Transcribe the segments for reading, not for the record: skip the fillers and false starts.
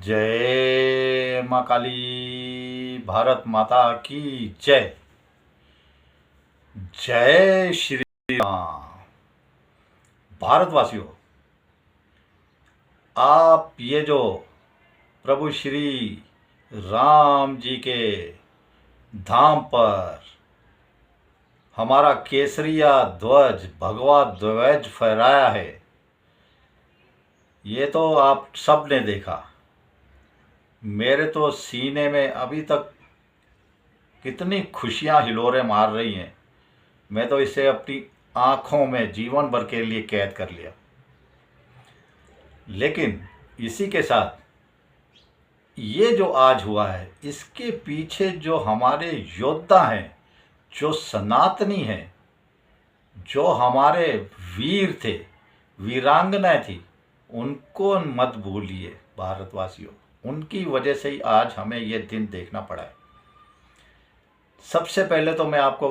जय माँ काली। भारत माता की जय। जय श्री राम। भारतवासियों, आप ये जो प्रभु श्री राम जी के धाम पर हमारा केसरिया ध्वज भगवा ध्वज फहराया है, ये तो आप सब ने देखा। मेरे तो सीने में अभी तक कितनी खुशियां हिलोरे मार रही हैं। मैं तो इसे अपनी आंखों में जीवन भर के लिए कैद कर लिया। लेकिन इसी के साथ ये जो आज हुआ है, इसके पीछे जो हमारे योद्धा हैं, जो सनातनी हैं, जो हमारे वीर थे, वीरांगनाएं थी, उनको मत भूलिए भारतवासियों। उनकी वजह से ही आज हमें ये दिन देखना पड़ा है। सबसे पहले तो मैं आपको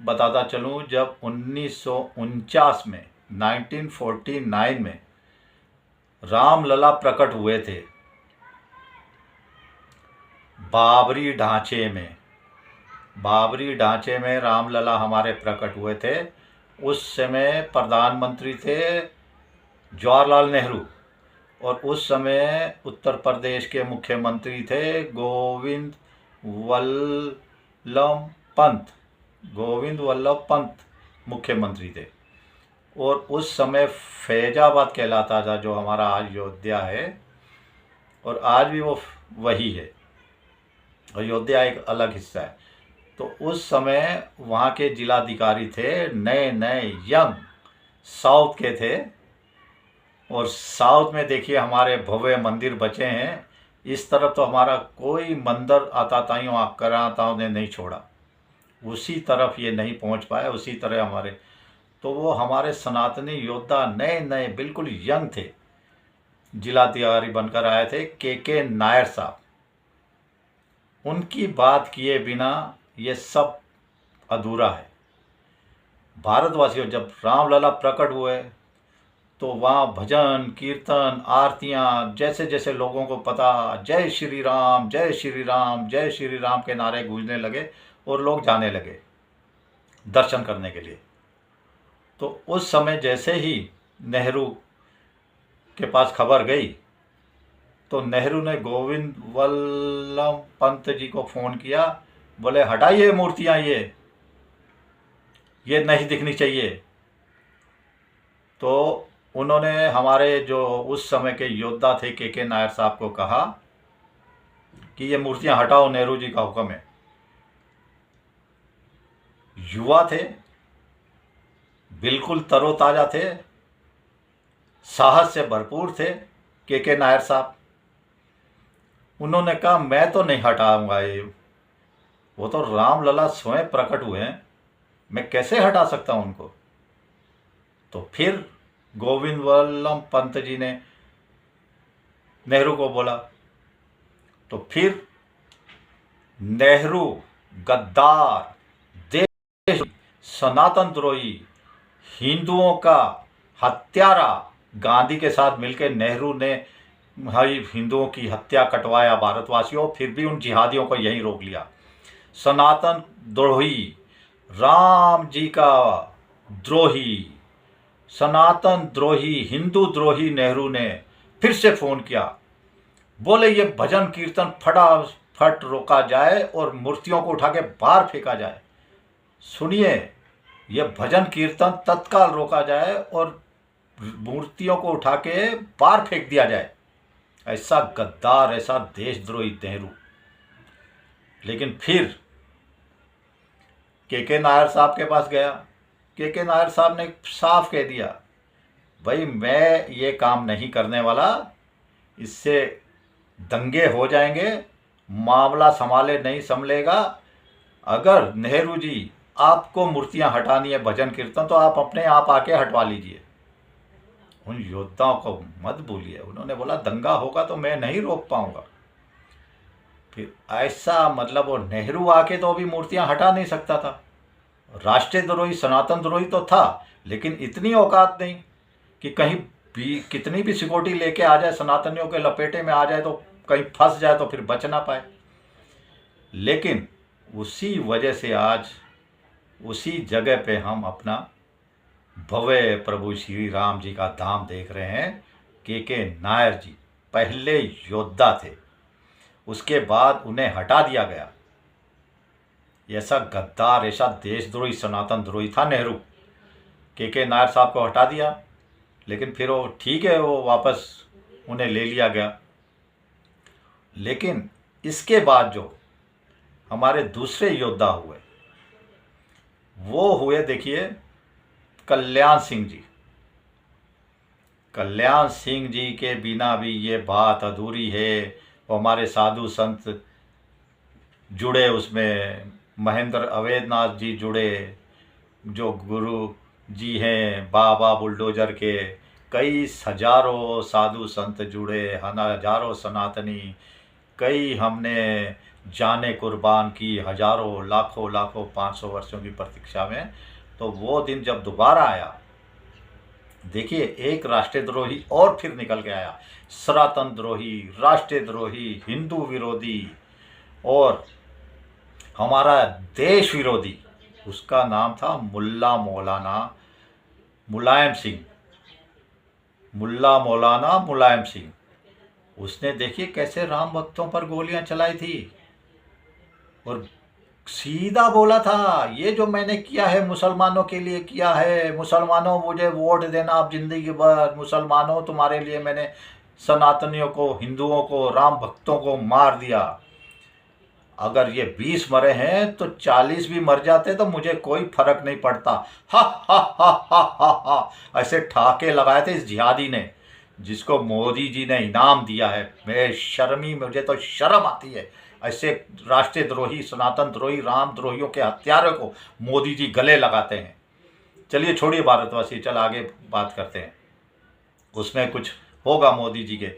बताता चलूं, जब 1949 में 1949 में रामलला प्रकट हुए थे बाबरी ढांचे में रामलला हमारे प्रकट हुए थे। उस समय प्रधानमंत्री थे जवाहरलाल नेहरू, और उस समय उत्तर प्रदेश के मुख्यमंत्री थे गोविंद वल्लभ पंत मुख्यमंत्री थे। और उस समय फैजाबाद कहलाता था, जो हमारा आज अयोध्या है, और आज भी वो वही है। अयोध्या एक अलग हिस्सा है। तो उस समय वहाँ के जिलाधिकारी थे नए नए यंग साउथ के थे। और साउथ में देखिए हमारे भव्य मंदिर बचे हैं। इस तरफ तो हमारा कोई मंदिर आताताइयों आक्रांताओं ने नहीं छोड़ा, उसी तरफ ये नहीं पहुंच पाए। उसी तरह हमारे तो वो हमारे सनातनी योद्धा नए नए बिल्कुल यंग थे, जिलाधिकारी बनकर आए थे के नायर साहब। उनकी बात किए बिना ये सब अधूरा है। भारतवासियों, जब रामलला प्रकट हुए तो वहाँ भजन कीर्तन आरतियाँ, जैसे जैसे लोगों को पता, जय श्री राम जय श्री राम जय श्री राम के नारे गूंजने लगे और लोग जाने लगे दर्शन करने के लिए। तो उस समय जैसे ही नेहरू के पास खबर गई, तो नेहरू ने गोविंद वल्लभ पंत जी को फ़ोन किया, बोले हटाइए मूर्तियाँ, ये नहीं दिखनी चाहिए। तो उन्होंने हमारे जो उस समय के योद्धा थे के नायर साहब को कहा कि ये मूर्तियां हटाओ, नेहरू जी का हुक्म है। युवा थे, बिल्कुल तरोताज़ा थे, साहस से भरपूर थे के नायर साहब। उन्होंने कहा मैं तो नहीं हटाऊंगा ये, वो तो रामलला स्वयं प्रकट हुए हैं, मैं कैसे हटा सकता हूं उनको। तो फिर गोविंद वल्लभ पंत जी ने नेहरू को बोला। तो फिर नेहरू गद्दार, देश सनातन द्रोही, हिंदुओं का हत्यारा गांधी के साथ मिलकर नेहरू ने भाई हिंदुओं की हत्या कटवाया भारतवासियों। फिर भी उन जिहादियों को यहीं रोक लिया। सनातन द्रोही, राम जी का द्रोही, सनातन द्रोही, हिंदू द्रोही नेहरू ने फिर से फ़ोन किया। बोले ये भजन कीर्तन फटाफट रोका जाए और मूर्तियों को उठा के बाहर फेंका जाए। सुनिए, ये भजन कीर्तन तत्काल रोका जाए और मूर्तियों को उठा के बाहर फेंक दिया जाए। ऐसा गद्दार, ऐसा देशद्रोही नेहरू। लेकिन फिर के नायर साहब के पास गया। के नायर साहब ने साफ कह दिया, भाई मैं ये काम नहीं करने वाला, इससे दंगे हो जाएंगे, मामला संभाले नहीं संभलेगा। अगर नेहरू जी आपको मूर्तियां हटानी है भजन कीर्तन, तो आप अपने आप आके हटवा लीजिए। उन योद्धाओं को मत भूलिए। उन्होंने बोला दंगा होगा तो मैं नहीं रोक पाऊंगा। फिर ऐसा मतलब वो नेहरू आके तो अभी मूर्तियां हटा नहीं सकता था। राष्ट्रीय द्रोही, सनातन द्रोही तो था, लेकिन इतनी औकात नहीं कि कहीं भी कितनी भी सिक्योरिटी लेके आ जाए, सनातनियों के लपेटे में आ जाए तो कहीं फंस जाए तो फिर बच ना पाए। लेकिन उसी वजह से आज उसी जगह पे हम अपना भव्य प्रभु श्री राम जी का धाम देख रहे हैं। के नायर जी पहले योद्धा थे, उसके बाद उन्हें हटा दिया गया। ऐसा गद्दार, ऐसा देशद्रोही, सनातन द्रोही था नेहरू। के नायर साहब को हटा दिया, लेकिन फिर वो ठीक है, वो वापस उन्हें ले लिया गया। लेकिन इसके बाद जो हमारे दूसरे योद्धा हुए वो हुए, देखिए, कल्याण सिंह जी। कल्याण सिंह जी के बिना भी ये बात अधूरी है। वो हमारे साधु संत जुड़े, उसमें महेंद्र अवैधनाथ जी जुड़े, जो गुरु जी हैं बाबा बुलडोजर के, कई हजारों साधु संत जुड़े, हजारों सनातनी, कई हमने जाने कुर्बान की, हजारों लाखों लाखों 500 वर्षों की प्रतीक्षा में। तो वो दिन जब दोबारा आया, देखिए, एक राष्ट्रद्रोही और फिर निकल के आया, सनातन द्रोही, राष्ट्रद्रोही, हिंदू विरोधी और हमारा देश विरोधी। उसका नाम था मुल्ला मौलाना मुलायम सिंह। मुल्ला मौलाना मुलायम सिंह। उसने देखिए कैसे राम भक्तों पर गोलियां चलाई थी और सीधा बोला था, ये जो मैंने किया है मुसलमानों के लिए किया है, मुसलमानों मुझे वोट देना आप जिंदगी भर, मुसलमानों तुम्हारे लिए मैंने सनातनियों को, हिंदुओं को, राम भक्तों को मार दिया। अगर ये 20 मरे हैं तो 40 भी मर जाते तो मुझे कोई फर्क नहीं पड़ता। हा हा हा हा हा हा, ऐसे ठाके लगाए थे इस जिहादी ने, जिसको मोदी जी ने इनाम दिया है। बेशर्मी, मुझे तो शर्म आती है। ऐसे राष्ट्रद्रोही, सनातन द्रोही, राम द्रोहियों के हत्यारों को मोदी जी गले लगाते हैं। चलिए छोड़िए भारतवासी, चल आगे बात करते हैं। उसमें कुछ होगा मोदी जी के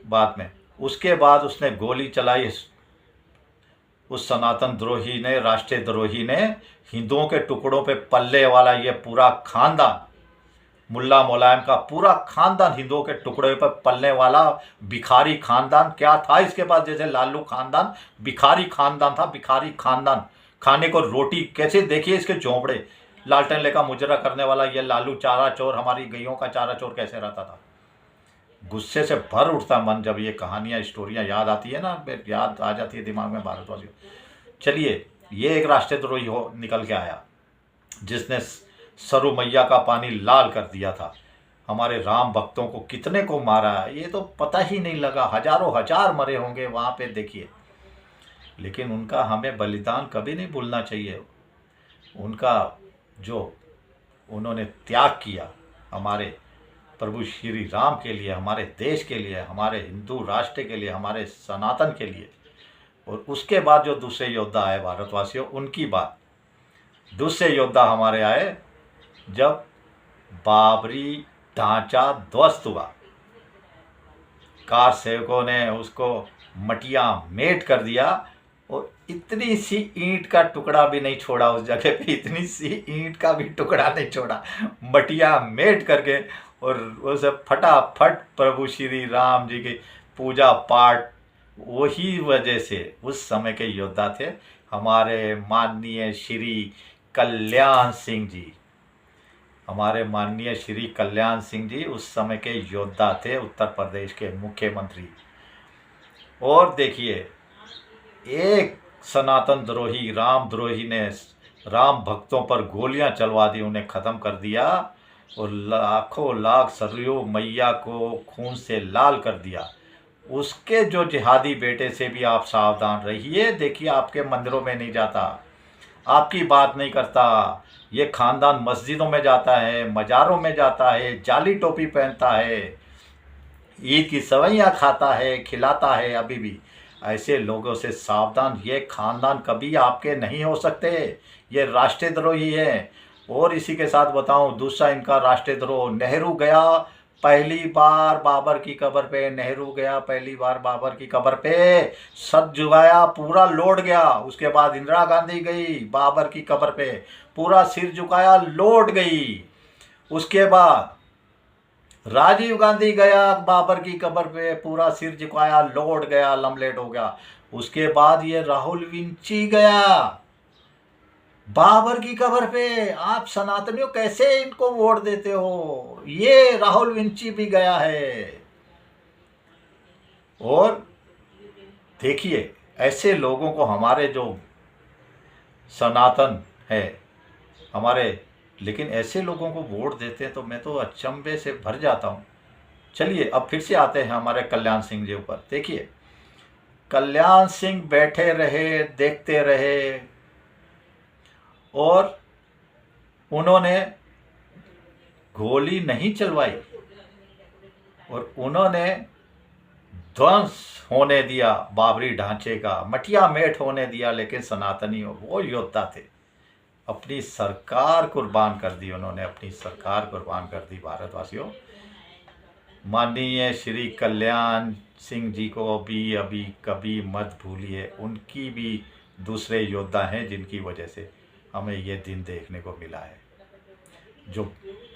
बाद में। उसके बाद उसने गोली चलाई उस सनातन द्रोही ने, राष्ट्रद्रोही ने, हिंदुओं के टुकड़ों पे पल्ले वाला ये पूरा खानदान, मुल्ला मुलायम का पूरा खानदान हिंदुओं के टुकड़े पर पलने वाला भिखारी खानदान। क्या था इसके पास? जैसे लालू खानदान भिखारी खानदान था, भिखारी खानदान। खाने को रोटी कैसे, देखिए इसके झोंपड़े, लालटेन लेकर मुजरा करने वाला ये लालू चारा चोर, हमारी गैयों का चारा चोर कैसे रहता था। गुस्से से भर उठता मन जब ये कहानियाँ, स्टोरियाँ याद आती है ना, याद आ जाती है दिमाग में भारतवासियों। चलिए, ये एक राष्ट्रद्रोही हो निकल के आया जिसने सरु मैया का पानी लाल कर दिया था। हमारे राम भक्तों को कितने को मारा ये तो पता ही नहीं लगा, हजारों हजार मरे होंगे वहाँ पे, देखिए। लेकिन उनका हमें बलिदान कभी नहीं भूलना चाहिए। उनका जो उन्होंने त्याग किया हमारे प्रभु श्री राम के लिए, हमारे देश के लिए, हमारे हिंदू राष्ट्र के लिए, हमारे सनातन के लिए। और उसके बाद जो दूसरे योद्धा आए भारतवासियों, उनकी बात। दूसरे योद्धा हमारे आए जब बाबरी ढांचा ध्वस्त हुआ, कार सेवकों ने उसको मटिया मेट कर दिया और इतनी सी ईंट का टुकड़ा भी नहीं छोड़ा उस जगह पे, इतनी सी ईंट का भी टुकड़ा नहीं छोड़ा, मटिया मेट करके। और उसे फटाफट प्रभु श्री राम जी की पूजा पाठ, वही वजह से उस समय के योद्धा थे हमारे माननीय श्री कल्याण सिंह जी। हमारे माननीय श्री कल्याण सिंह जी उस समय के योद्धा थे, उत्तर प्रदेश के मुख्यमंत्री। और देखिए, एक सनातन द्रोही, राम द्रोही ने राम भक्तों पर गोलियां चलवा दी, उन्हें ख़त्म कर दिया और लाखों लाख सरयू मैया को खून से लाल कर दिया। उसके जो जिहादी बेटे से भी आप सावधान रहिए। देखिए, आपके मंदिरों में नहीं जाता, आपकी बात नहीं करता। ये खानदान मस्जिदों में जाता है, मज़ारों में जाता है, जाली टोपी पहनता है, ईद की सवैयाँ खाता है, खिलाता है। अभी भी ऐसे लोगों से सावधान। ये खानदान कभी आपके नहीं हो सकते, ये राष्ट्रद्रोही है। और इसी के साथ बताऊं, दूसरा इनका राष्ट्रद्रोह, नेहरू गया पहली बार बाबर की कब्र पे, नेहरू गया पहली बार बाबर की कब्र पे, सर झुकाया, पूरा लौट गया। उसके बाद इंदिरा गांधी गई बाबर की कब्र पे, पूरा सिर झुकाया, लौट गई। उसके बाद राजीव गांधी गया बाबर की कब्र पे, पूरा सिर झुकाया, लौट गया, लमलेट हो गया। उसके बाद ये राहुल विंची गया बाबर की कब्र पे। आप सनातनियों कैसे इनको वोट देते हो? ये राहुल विंची भी गया है। और देखिए, ऐसे लोगों को, हमारे जो सनातन है हमारे, लेकिन ऐसे लोगों को वोट देते हैं तो मैं तो अचंभे से भर जाता हूँ। चलिए अब फिर से आते हैं हमारे कल्याण सिंह जी ऊपर। देखिए, कल्याण सिंह बैठे रहे, देखते रहे, और उन्होंने गोली नहीं चलवाई, और उन्होंने ध्वंस होने दिया बाबरी ढांचे का, मटिया मेट होने दिया। लेकिन सनातनी वो योद्धा थे, अपनी सरकार कुर्बान कर दी उन्होंने, अपनी सरकार कुर्बान कर दी। भारतवासियों, माननीय श्री कल्याण सिंह जी को भी अभी कभी मत भूलिए। उनकी भी दूसरे योद्धा हैं जिनकी वजह से हमें ये दिन देखने को मिला है, जो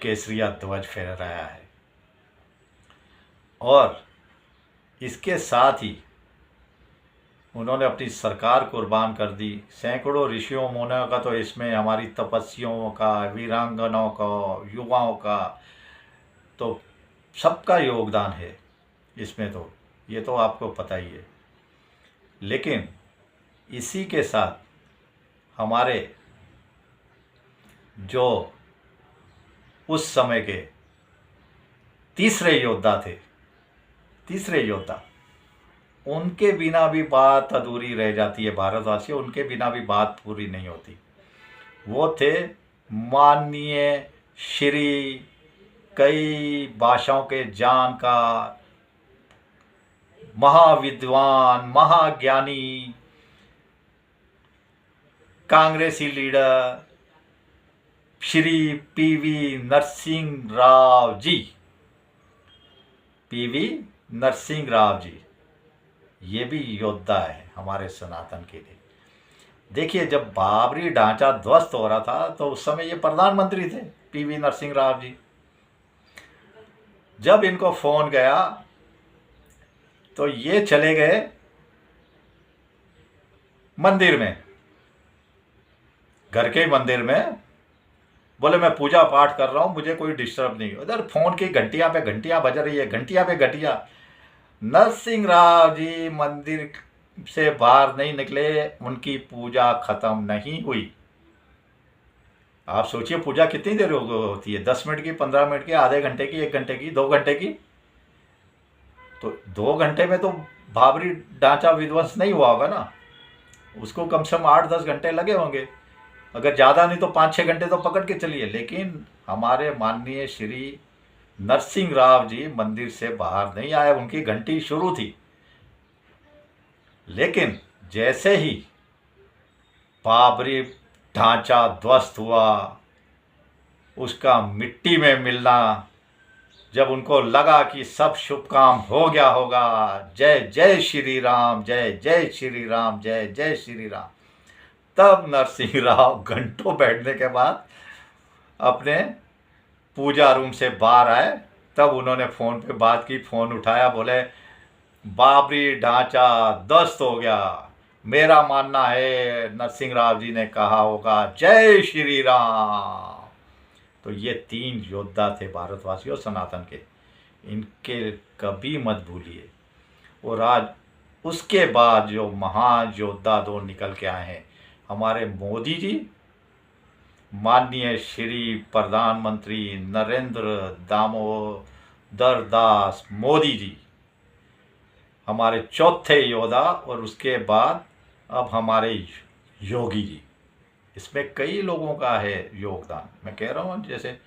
केसरिया ध्वज फहराया है। और इसके साथ ही उन्होंने अपनी सरकार कुर्बान कर दी। सैकड़ों ऋषियों मुनियों का तो इसमें, हमारी तपस्वियों का, वीरांगनाओं का, युवाओं का, तो सबका योगदान है इसमें, तो ये तो आपको पता ही है। लेकिन इसी के साथ हमारे जो उस समय के तीसरे योद्धा थे, तीसरे योद्धा, उनके बिना भी बात अधूरी रह जाती है। भारतवासियों, उनके बिना भी बात पूरी नहीं होती। वो थे माननीय श्री, कई भाषाओं के जानकार, महाविद्वान, महाज्ञानी, कांग्रेसी leader Shri PV Narasimha Rao ji. PV Narasimha Rao ji, ये भी योद्धा है हमारे सनातन के लिए। देखिए, जब बाबरी ढांचा ध्वस्त हो रहा था तो उस समय ये प्रधानमंत्री थे, पीवी नरसिंह राव जी। जब इनको फोन गया तो ये चले गए मंदिर में, घर के मंदिर में। बोले मैं पूजा पाठ कर रहा हूं, मुझे कोई डिस्टर्ब नहीं। उधर फोन की घंटियां पे घंटियां बज रही है, घंटियां पे घंटियां। नरसिंह राव जी मंदिर से बाहर नहीं निकले, उनकी पूजा खत्म नहीं हुई। आप सोचिए, पूजा कितनी देर होती है? 10 मिनट की, 15 मिनट की, आधे घंटे की, 1 घंटे की, 2 घंटे की? तो 2 घंटे में तो बाबरी ढांचा विध्वंस नहीं हुआ होगा ना, उसको कम से कम 8-10 घंटे लगे होंगे, अगर ज़्यादा नहीं तो 5-6 घंटे तो पकड़ के चलिए। लेकिन हमारे माननीय श्री नरसिंह राव जी मंदिर से बाहर नहीं आए, उनकी घंटी शुरू थी। लेकिन जैसे ही बाबरी ढांचा ध्वस्त हुआ, उसका मिट्टी में मिलना, जब उनको लगा कि सब शुभ काम हो गया होगा, जय जय श्री राम, जय जय श्री राम, जय जय श्री राम, तब नरसिंह राव घंटों बैठने के बाद अपने पूजा रूम से बाहर आए। तब उन्होंने फ़ोन पे बात की, फ़ोन उठाया, बोले बाबरी ढांचा ध्वस्त हो गया। मेरा मानना है नरसिंह राव जी ने कहा होगा जय श्री राम। तो ये 3 योद्धा थे भारतवासियों, सनातन के, इनके कभी मत भूलिए। और आज उसके बाद जो महान योद्धा 2 निकल के आए हैं, हमारे मोदी जी, माननीय श्री प्रधानमंत्री नरेंद्र दामोदर दास मोदी जी, हमारे चौथे योद्धा। और उसके बाद अब हमारे योगी जी, इसमें कई लोगों का है योगदान। मैं कह रहा हूँ, जैसे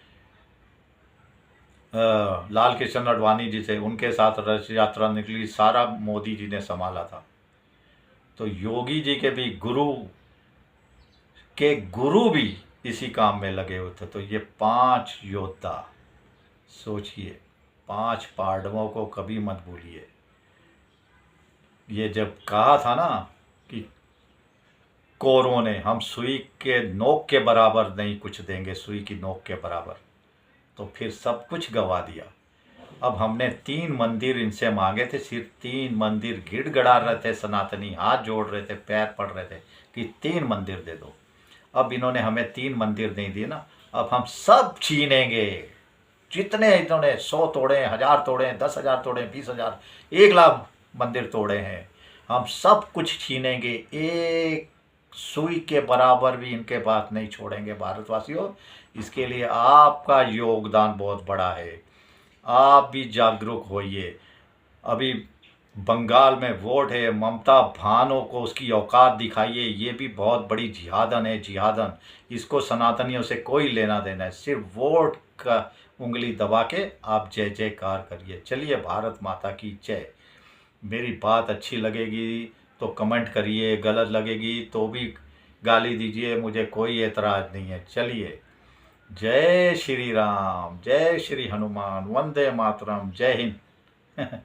लाल कृष्ण आडवाणी जी थे, उनके साथ रथ यात्रा निकली, सारा मोदी जी ने संभाला था। तो योगी जी के भी गुरु भी इसी काम में लगे हुए थे। तो ये 5 योद्धा, सोचिए, 5 पांडवों को कभी मत भूलिए। ये जब कहा था ना कि कौरवों ने, हम सुई के नोक के बराबर नहीं कुछ देंगे, सुई की नोक के बराबर, तो फिर सब कुछ गवा दिया। अब हमने 3 मंदिर इनसे मांगे थे, सिर्फ 3 मंदिर गिड़गिड़ा रहे थे सनातनी, हाथ जोड़ रहे थे, पैर पड़ रहे थे कि 3 मंदिर दे दो। अब इन्होंने हमें 3 मंदिर नहीं दिए ना, अब हम सब छीनेंगे। जितने इन्होंने 100 तोड़े, 1000 तोड़े, 10,000 तोड़े, 20,000, 1,00,000 मंदिर तोड़े हैं, हम सब कुछ छीनेंगे। एक सुई के बराबर भी इनके पास नहीं छोड़ेंगे भारतवासियों। इसके लिए आपका योगदान बहुत बड़ा है, आप भी जागरूक होइए। अभी बंगाल में वोट है, ममता भानो को उसकी औकात दिखाइए। ये भी बहुत बड़ी जिहादन है, जिहादन। इसको सनातनियों से कोई लेना देना है, सिर्फ वोट का उंगली दबा के आप जय जयकार करिए। चलिए, भारत माता की जय। मेरी बात अच्छी लगेगी तो कमेंट करिए, गलत लगेगी तो भी गाली दीजिए, मुझे कोई एतराज़ नहीं है। चलिए, जय श्री राम, जय श्री हनुमान, वंदे मातरम, जय हिंद।